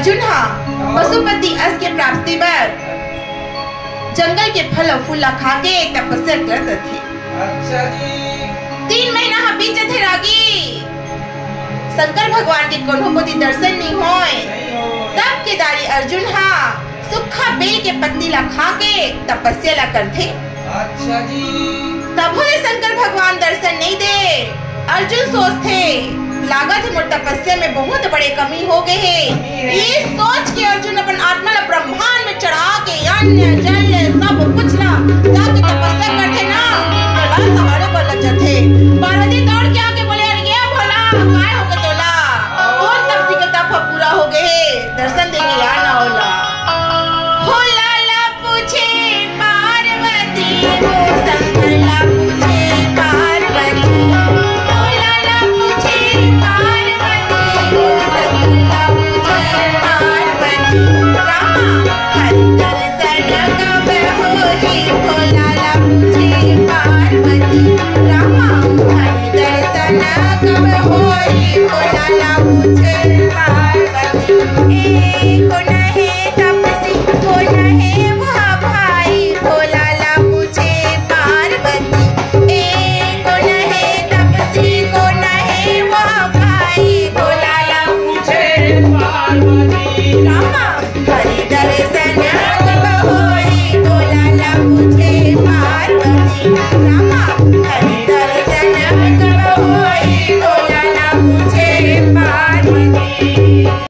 अर्जुन हा पशुपति अस के प्राप्ति बर जंगल के फल और फूल खा के तपस्या करते थे। अच्छा जी। 3 महीना हा बीत थे रागी शंकर भगवान के कोनो मोती दर्शन नहीं होए। तब केदारी अर्जुन हा सूखा बेल के पत्ती ला खा के तपस्या ला करथे। अच्छा जी। तब होले शंकर भगवान दर्शन नहीं दे। अर्जुन सोचते लागत है मोर तपस्या में बहुत बड़े कमी हो गए है। ये सोच के अर्जुन अपन आत्मा ला ब्रह्मांड में चढ़ा के अन्न जल सब कुछ ला जाके तपस्या करते ना तो ला सहारे पर लग जाते। पार्वती दौड़ के आके बोले अरे ये भोला काय हो के तोला कौन तपसी के तप पूरा हो गए दर्शन देंगे यार ना होला। होला ला पूछे पार्वती वो शंकर ला पूछे पार्वती। होला ला पूछे पार्वती वो शंकर ला पूछे पार्वती। रामा हरि दर्शन कब होई भोला ला पूछे पार्वती। रामा हरि दर्शन कब होई भोला ला पूछे पार्वती। एक नहे तपसी को नहे वह भाई भोला ला पूछे पार्वती। एक नहे तपसी को नहे वह भाई भोला ला पूछे पार्वती। रामा हरि दर्शन कब होई भोला ला पूछे